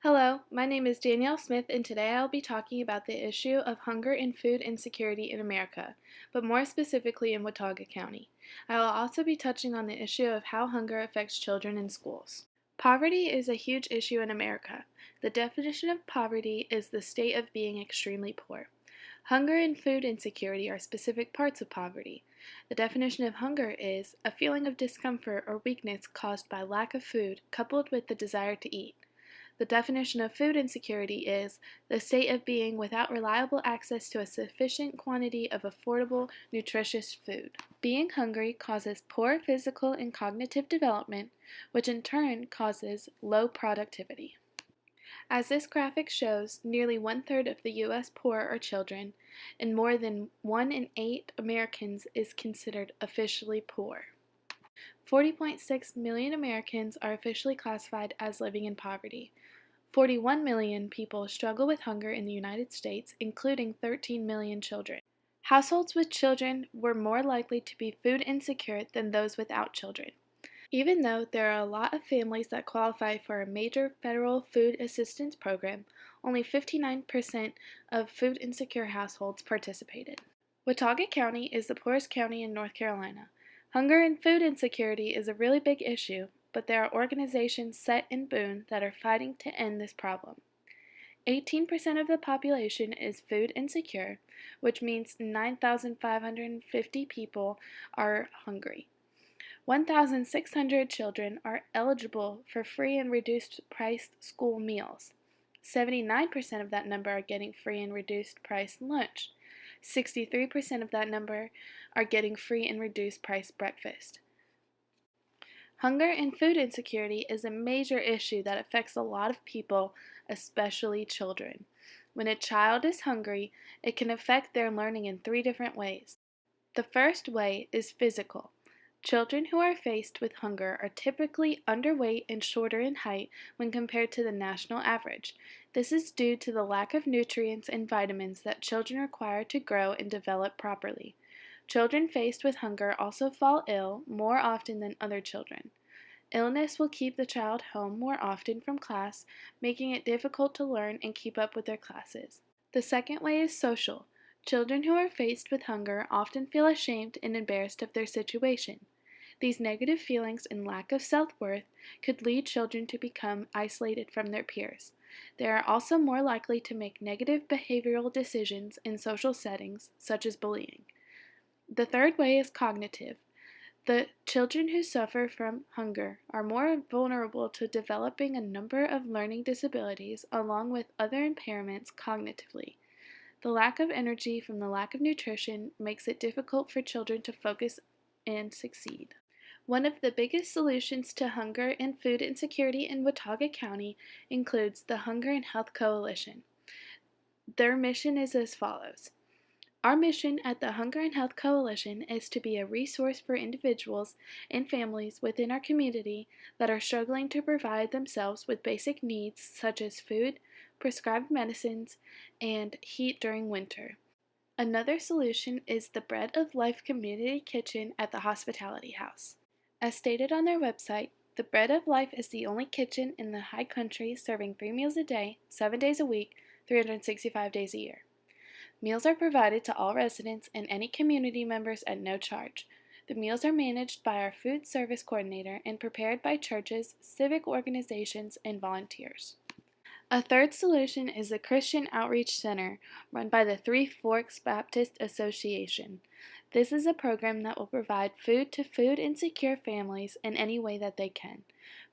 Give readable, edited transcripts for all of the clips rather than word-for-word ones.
Hello, my name is Danielle Smith, and today I'll be talking about the issue of hunger and food insecurity in America, but more specifically in Watauga County. I will also be touching on the issue of how hunger affects children in schools. Poverty is a huge issue in America. The definition of poverty is the state of being extremely poor. Hunger and food insecurity are specific parts of poverty. The definition of hunger is a feeling of discomfort or weakness caused by lack of food coupled with the desire to eat. The definition of food insecurity is the state of being without reliable access to a sufficient quantity of affordable, nutritious food. Being hungry causes poor physical and cognitive development, which in turn causes low productivity. As this graphic shows, nearly one-third of the U.S. poor are children, and more than 1 in 8 Americans is considered officially poor. 40.6 million Americans are officially classified as living in poverty. 41 million people struggle with hunger in the United States, including 13 million children. Households with children were more likely to be food insecure than those without children. Even though there are a lot of families that qualify for a major federal food assistance program, only 59% of food insecure households participated. Watauga County is the poorest county in North Carolina. Hunger and food insecurity is a really big issue, but there are organizations set in Boone that are fighting to end this problem. 18% of the population is food insecure, which means 9,550 people are hungry. 1,600 children are eligible for free and reduced price school meals. 79% of that number are getting free and reduced price lunch. 63% of that number are getting free and reduced price breakfast. Hunger and food insecurity is a major issue that affects a lot of people, especially children. When a child is hungry, it can affect their learning in 3 different ways. The first way is physical. Children who are faced with hunger are typically underweight and shorter in height when compared to the national average. This is due to the lack of nutrients and vitamins that children require to grow and develop properly. Children faced with hunger also fall ill more often than other children. Illness will keep the child home more often from class, making it difficult to learn and keep up with their classes. The second way is social. Children who are faced with hunger often feel ashamed and embarrassed of their situation. These negative feelings and lack of self-worth could lead children to become isolated from their peers. They are also more likely to make negative behavioral decisions in social settings, such as bullying. The third way is cognitive. The children who suffer from hunger are more vulnerable to developing a number of learning disabilities along with other impairments cognitively. The lack of energy from the lack of nutrition makes it difficult for children to focus and succeed. One of the biggest solutions to hunger and food insecurity in Watauga County includes the Hunger and Health Coalition. Their mission is as follows. Our mission at the Hunger and Health Coalition is to be a resource for individuals and families within our community that are struggling to provide themselves with basic needs such as food, prescribed medicines, and heat during winter. Another solution is the Bread of Life Community Kitchen at the Hospitality House. As stated on their website, the Bread of Life is the only kitchen in the high country serving 3 meals a day, 7 days a week, 365 days a year. Meals are provided to all residents and any community members at no charge. The meals are managed by our food service coordinator and prepared by churches, civic organizations, and volunteers. A third solution is the Christian Outreach Center, run by the Three Forks Baptist Association. This is a program that will provide food to food insecure families in any way that they can.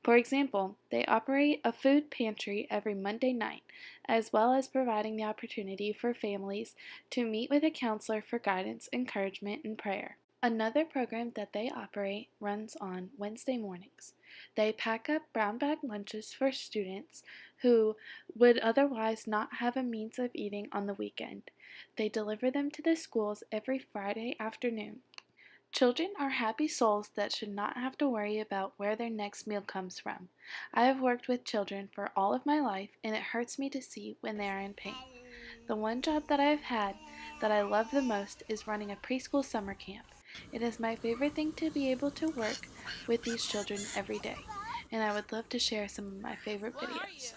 For example, they operate a food pantry every Monday night, as well as providing the opportunity for families to meet with a counselor for guidance, encouragement, and prayer. Another program that they operate runs on Wednesday mornings. They pack up brown bag lunches for students who would otherwise not have a means of eating on the weekend. They deliver them to the schools every Friday afternoon. Children are happy souls that should not have to worry about where their next meal comes from. I have worked with children for all of my life, and it hurts me to see when they are in pain. The one job that I have had that I love the most is running a preschool summer camp. It is my favorite thing to be able to work with these children every day, and I would love to share some of my favorite videos.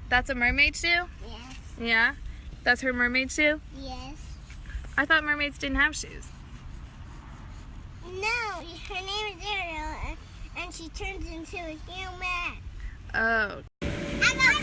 That's a mermaid shoe? Yes. Yeah? That's her mermaid shoe? Yes. I thought mermaids didn't have shoes. No, her name is Ariel, and she turns into a human. Oh. I got